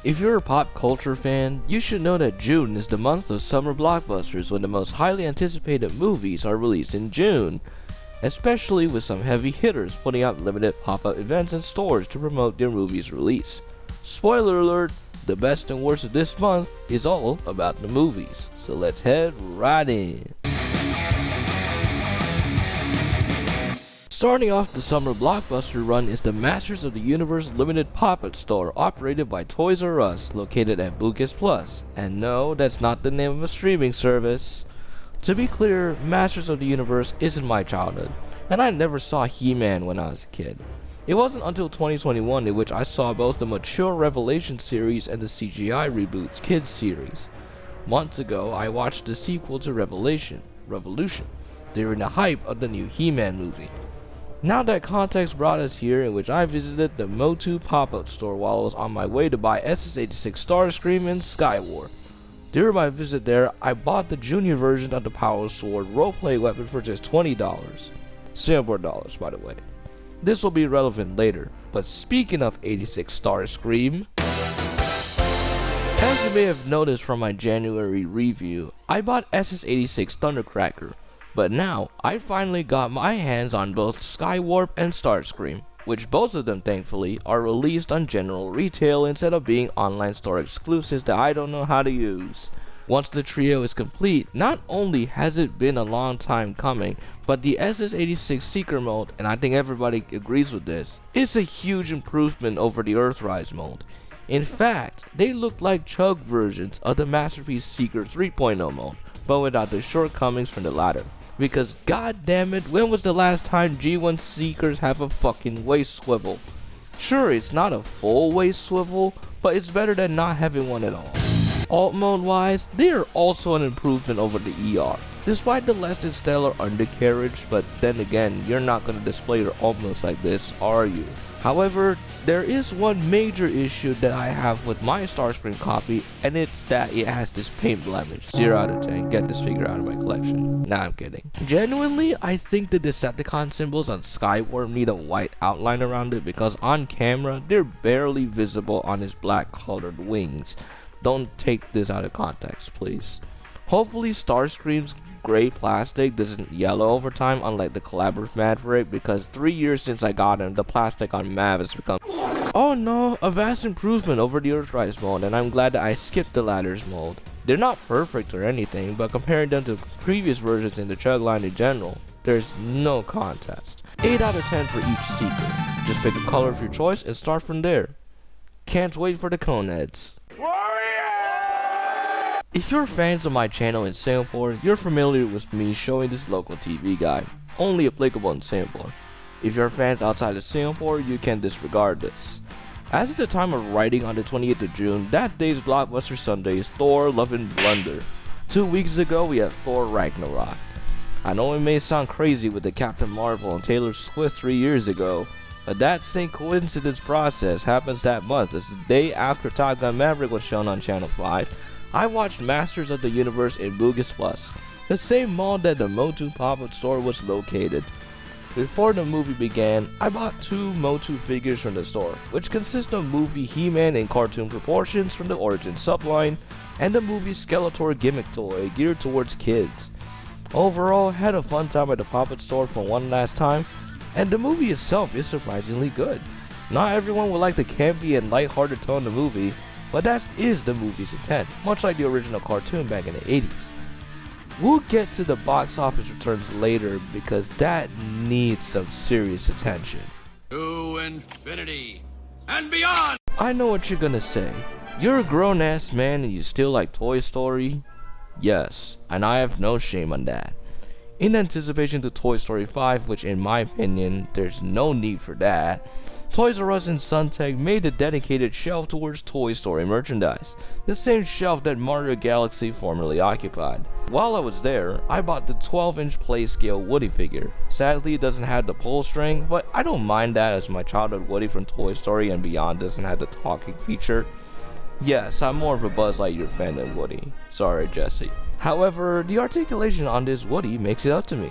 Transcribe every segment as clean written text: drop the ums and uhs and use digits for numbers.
If you're a pop culture fan, you should know that June is the month of summer blockbusters when the most highly anticipated movies are released in June, especially with some heavy hitters putting out limited pop-up events in stores to promote their movie's release. Spoiler alert, the best and worst of this month is all about the movies, so let's head right in. Starting off the summer blockbuster run is the Masters of the Universe limited pop-up store operated by Toys R Us located at Bucas Plus. And no, that's not the name of a streaming service. To be clear, Masters of the Universe isn't my childhood, and I never saw He-Man when I was a kid. It wasn't until 2021 in which I saw both the mature Revelation series and the CGI reboots Kids series. Months ago, I watched the sequel to Revolution, during the hype of the new He-Man movie. Now that context brought us here, in which I visited the Motu pop-up store while I was on my way to buy SS86 Starscream and Skywar. During my visit there, I bought the junior version of the Power Sword roleplay weapon for just $20. Singapore dollars, by the way. This will be relevant later, but speaking of 86 Starscream, as you may have noticed from my January review, I bought SS86 Thundercracker. But now, I finally got my hands on both Skywarp and Starscream, which both of them thankfully are released on general retail instead of being online store exclusives that I don't know how to use. Once the trio is complete, not only has it been a long time coming, but the SS86 Seeker mode, and I think everybody agrees with this, is a huge improvement over the Earthrise mode. In fact, they look like chug versions of the Masterpiece Seeker 3.0 mode, but without the shortcomings from the latter. Because goddammit, when was the last time G1 Seekers have a fucking waist swivel? Sure, it's not a full waist swivel, but it's better than not having one at all. Alt mode wise, they are also an improvement over the ER, despite the less than stellar undercarriage, but then again, you're not going to display your alt modes like this, are you? However, there is one major issue that I have with my Starscream copy, and it's that it has this paint blemish. 0 out of 10, get this figure out of my collection. Nah, I'm kidding. Genuinely, I think the Decepticon symbols on Skywarp need a white outline around it because on camera, they're barely visible on his black colored wings. Don't take this out of context, please. Hopefully Starscream's gray plastic doesn't yellow over time, unlike the collaborative Maverick, because 3 years since I got him, the plastic on Mav has become, oh no, a vast improvement over the Earthrise mode, and I'm glad that I skipped the Ladders mode. They're not perfect or anything, but comparing them to previous versions in the Chug line in general, there's no contest. 8 out of 10 for each Seeker. Just pick a color of your choice and start from there. Can't wait for the Coneheads. If you're fans of my channel in Singapore, you're familiar with me showing this local TV guide, only applicable in Singapore. If you're fans outside of Singapore, you can disregard this. As of the time of writing on the 28th of June, that day's blockbuster Sunday is Thor Love and Blunder. 2 weeks ago we had Thor Ragnarok. I know it may sound crazy with the Captain Marvel and Taylor Swift 3 years ago, but that same coincidence process happens that month as the day after Top Gun Maverick was shown on Channel 5. I watched Masters of the Universe in Bucas Plus, the same mall that the Motu pop-up store was located. Before the movie began, I bought 2 Motu figures from the store, which consist of movie He-Man in cartoon proportions from the Origin subline, and the movie Skeletor gimmick toy geared towards kids. Overall, had a fun time at the pop-up store for one last time, and the movie itself is surprisingly good. Not everyone will like the campy and light-hearted tone of the movie, but that is the movie's intent, much like the original cartoon back in the 80s. We'll get to the box office returns later because that needs some serious attention. To infinity and beyond! I know what you're gonna say. You're a grown-ass man and you still like Toy Story? Yes, and I have no shame on that. In anticipation to Toy Story 5, which in my opinion, there's no need for that, Toys R Us and Suntech made a dedicated shelf towards Toy Story merchandise, the same shelf that Mario Galaxy formerly occupied. While I was there, I bought the 12-inch Playscale Woody figure. Sadly, it doesn't have the pull string, but I don't mind that as my childhood Woody from Toy Story and Beyond doesn't have the talking feature. Yes, I'm more of a Buzz Lightyear fan than Woody. Sorry, Jesse. However, the articulation on this Woody makes it up to me.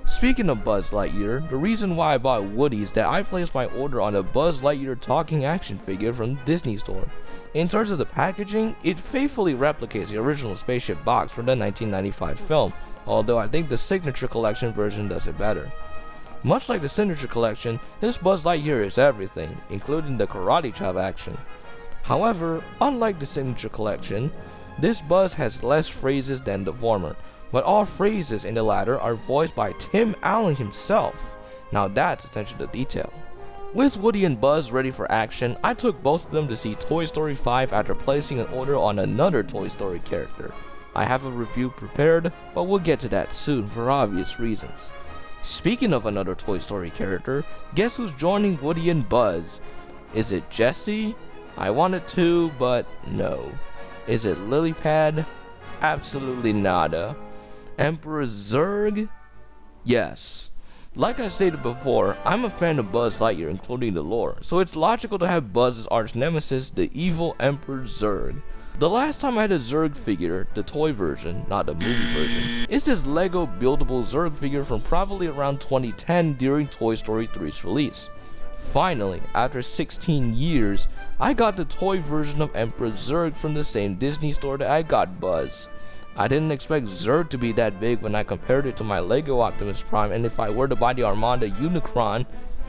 Speaking of Buzz Lightyear, the reason why I bought Woody is that I placed my order on a Buzz Lightyear talking action figure from the Disney Store. In terms of the packaging, it faithfully replicates the original spaceship box from the 1995 film, although I think the Signature Collection version does it better. Much like the Signature Collection, this Buzz Lightyear is everything, including the karate chop action. However, unlike the Signature Collection, this Buzz has less phrases than the former, but all phrases in the latter are voiced by Tim Allen himself. Now that's attention to detail. With Woody and Buzz ready for action, I took both of them to see Toy Story 5 after placing an order on another Toy Story character. I have a review prepared, but we'll get to that soon for obvious reasons. Speaking of another Toy Story character, guess who's joining Woody and Buzz? Is it Jessie? I wanted to, but no. Is it Lily Pad? Absolutely nada. Emperor Zurg? Yes. Like I stated before, I'm a fan of Buzz Lightyear including the lore, so it's logical to have Buzz's arch nemesis, the evil Emperor Zurg. The last time I had a Zurg figure, the toy version, not the movie version, is this Lego buildable Zurg figure from probably around 2010 during Toy Story 3's release. Finally, after 16 years, I got the toy version of Emperor Zurg from the same Disney store that I got Buzz. I didn't expect Zurg to be that big when I compared it to my Lego Optimus Prime, and if I were to buy the Armada Unicron,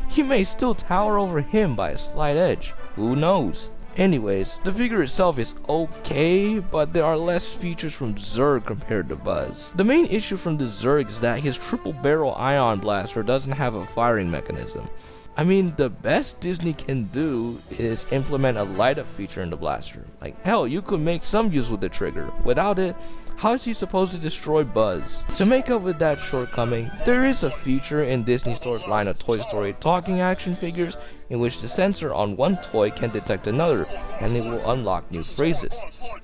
he may still tower over him by a slight edge. Who knows? Anyways, the figure itself is okay, but there are less features from Zurg compared to Buzz. The main issue from the Zurg is that his triple barrel ion blaster doesn't have a firing mechanism. I mean, the best Disney can do is implement a light up feature in the blaster. Like hell, you could make some use with the trigger. Without it, how is he supposed to destroy Buzz? To make up with that shortcoming, there is a feature in Disney Store's line of Toy Story talking action figures in which the sensor on one toy can detect another, and it will unlock new phrases.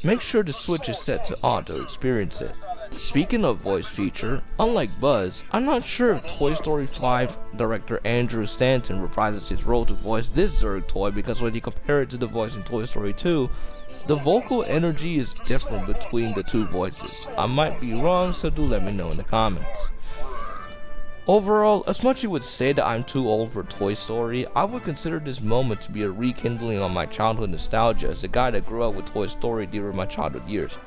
Make sure the switch is set to on to experience it. Speaking of voice feature, unlike Buzz, I'm not sure if Toy Story 5 director Andrew Stanton reprises his role to voice this Zurg toy, because when you compare it to the voice in Toy Story 2, the vocal energy is different between the two voices. I might be wrong, so do let me know in the comments. Overall, as much as you would say that I'm too old for Toy Story, I would consider this moment to be a rekindling on my childhood nostalgia as a guy that grew up with Toy Story during my childhood years.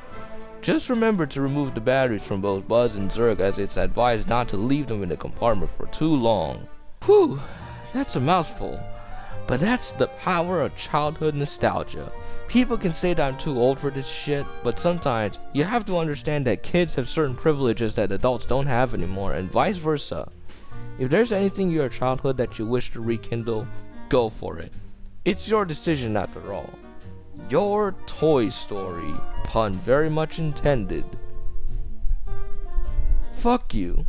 Just remember to remove the batteries from both Buzz and Zurg, as it's advised not to leave them in the compartment for too long. Whew, that's a mouthful. But that's the power of childhood nostalgia. People can say that I'm too old for this shit, but sometimes you have to understand that kids have certain privileges that adults don't have anymore, and vice versa. If there's anything in your childhood that you wish to rekindle, go for it. It's your decision after all. Your Toy Story. Pun very much intended. Fuck you.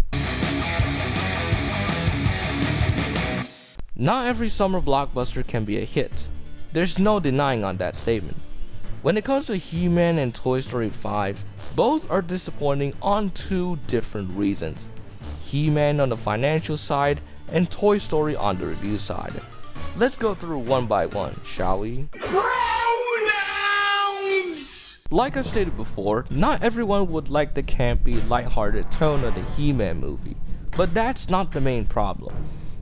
Not every summer blockbuster can be a hit. There's no denying on that statement. When it comes to He-Man and Toy Story 5, both are disappointing on two different reasons. He-Man on the financial side, and Toy Story on the review side. Let's go through one by one, shall we? Like I've stated before, not everyone would like the campy, lighthearted tone of the He-Man movie, but that's not the main problem.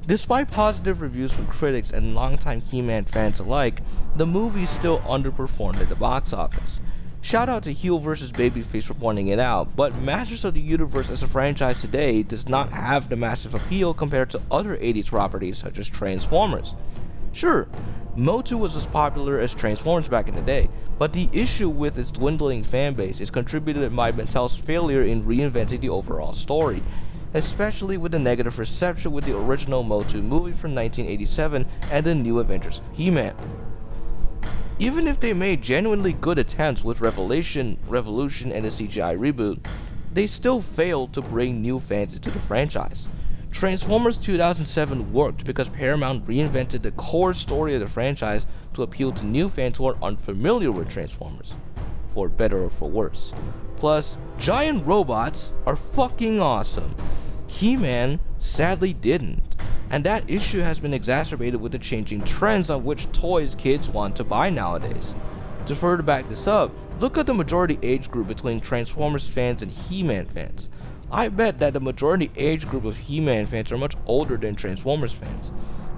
Despite positive reviews from critics and longtime He-Man fans alike, the movie still underperformed at the box office. Shout out to Heel vs. Babyface for pointing it out, but Masters of the Universe as a franchise today does not have the massive appeal compared to other 80s properties such as Transformers. Sure, Motu was as popular as Transformers back in the day, but the issue with its dwindling fanbase is contributed by Mattel's failure in reinventing the overall story, especially with the negative reception with the original Motu movie from 1987 and the New Adventures of He-Man. Even if they made genuinely good attempts with Revolution, and the CGI reboot, they still failed to bring new fans into the franchise. Transformers 2007 worked because Paramount reinvented the core story of the franchise to appeal to new fans who are unfamiliar with Transformers, for better or for worse. Plus, giant robots are fucking awesome. He-Man sadly didn't, and that issue has been exacerbated with the changing trends on which toys kids want to buy nowadays. To further back this up, look at the majority age group between Transformers fans and He-Man fans. I bet that the majority age group of He-Man fans are much older than Transformers fans.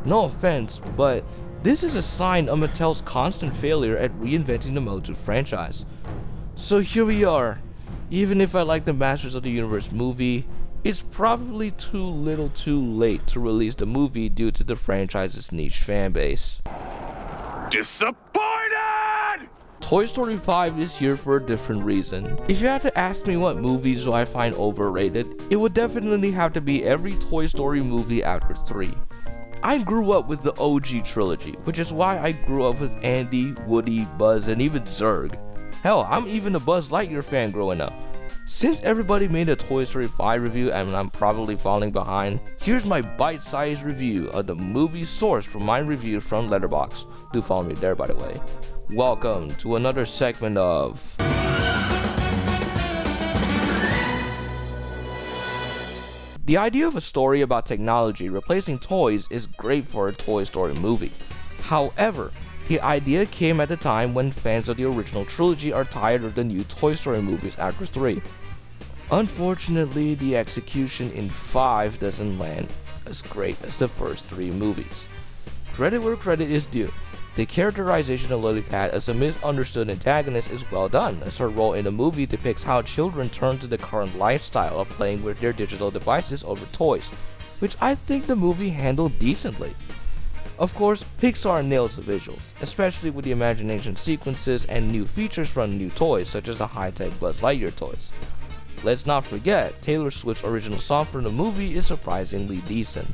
No offense, but this is a sign of Mattel's constant failure at reinventing the Motu franchise. So here we are. Even if I like the Masters of the Universe movie, it's probably too little too late to release the movie due to the franchise's niche fanbase. Disappointed! Toy Story 5 is here for a different reason. If you had to ask me what movies do I find overrated, it would definitely have to be every Toy Story movie after 3. I grew up with the OG trilogy, which is why I grew up with Andy, Woody, Buzz, and even Zurg. Hell, I'm even a Buzz Lightyear fan growing up. Since everybody made a Toy Story 5 review and I'm probably falling behind, here's my bite-sized review of the movie sourced from my review from Letterboxd. Do follow me there, by the way. Welcome to another segment of The idea of a story about technology replacing toys is great for a Toy Story movie. However, the idea came at a time when fans of the original trilogy are tired of the new Toy Story movies after 3. Unfortunately, the execution in 5 doesn't land as great as the first 3 movies. Credit where credit is due. The characterization of Lily Pad as a misunderstood antagonist is well done, as her role in the movie depicts how children turn to the current lifestyle of playing with their digital devices over toys, which I think the movie handled decently. Of course, Pixar nails the visuals, especially with the imagination sequences and new features from new toys such as the high-tech Buzz Lightyear toys. Let's not forget, Taylor Swift's original song for the movie is surprisingly decent.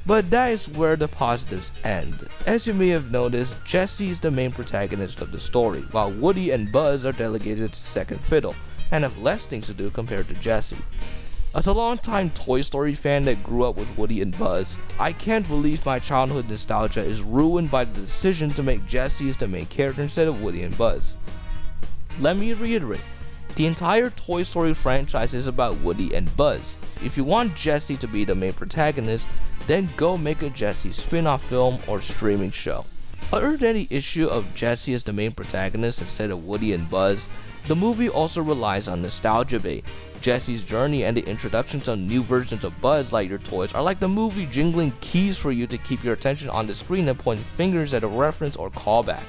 But that is where the positives end. As you may have noticed, Jessie is the main protagonist of the story, while Woody and Buzz are delegated to second fiddle, and have less things to do compared to Jessie. As a longtime Toy Story fan that grew up with Woody and Buzz, I can't believe my childhood nostalgia is ruined by the decision to make Jessie as the main character instead of Woody and Buzz. Let me reiterate, the entire Toy Story franchise is about Woody and Buzz. If you want Jessie to be the main protagonist, then go make a Jessie spin-off film or streaming show. Other than the issue of Jessie as the main protagonist instead of Woody and Buzz, the movie also relies on nostalgia bait. Jessie's journey and the introductions of new versions of Buzz Lightyear toys are like the movie jingling keys for you to keep your attention on the screen and point fingers at a reference or callback.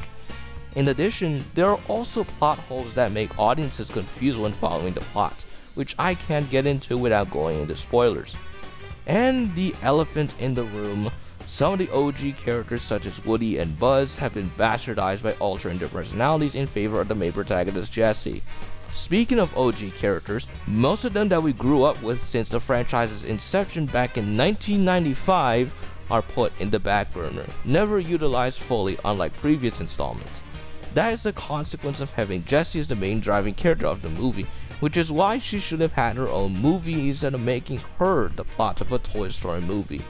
In addition, there are also plot holes that make audiences confused when following the plot, which I can't get into without going into spoilers. And the elephant in the room, some of the OG characters such as Woody and Buzz have been bastardized by altering their personalities in favor of the main protagonist Jessie. Speaking of OG characters, most of them that we grew up with since the franchise's inception back in 1995 are put in the back burner, never utilized fully unlike previous installments. That is the consequence of having Jessie as the main driving character of the movie, which is why she should have had her own movie instead of making her the plot of a Toy Story movie.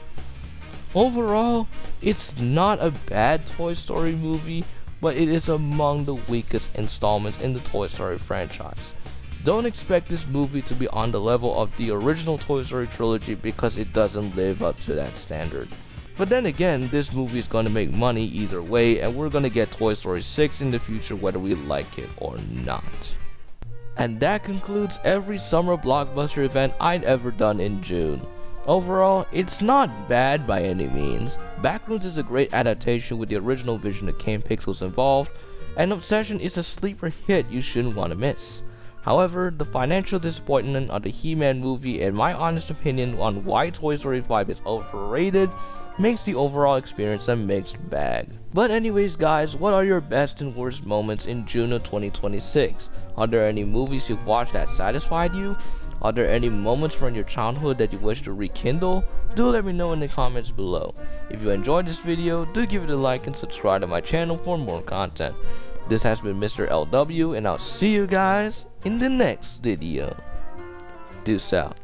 Overall, it's not a bad Toy Story movie, but it is among the weakest installments in the Toy Story franchise. Don't expect this movie to be on the level of the original Toy Story trilogy because it doesn't live up to that standard. But then again, this movie is gonna make money either way, and we're gonna get Toy Story 6 in the future whether we like it or not. And that concludes every summer blockbuster event I'd ever done in June. Overall, it's not bad by any means. Backrooms is a great adaptation with the original vision of Kane Pixels involved, and Obsession is a sleeper hit you shouldn't want to miss. However, the financial disappointment of the He-Man movie and my honest opinion on why Toy Story 5 is overrated makes the overall experience a mixed bag. But anyways guys, what are your best and worst moments in June of 2026? Are there any movies you've watched that satisfied you? Are there any moments from your childhood that you wish to rekindle? Do let me know in the comments below. If you enjoyed this video, do give it a like and subscribe to my channel for more content. This has been Mr. LW, and I'll see you guys in the next video. Deuce out.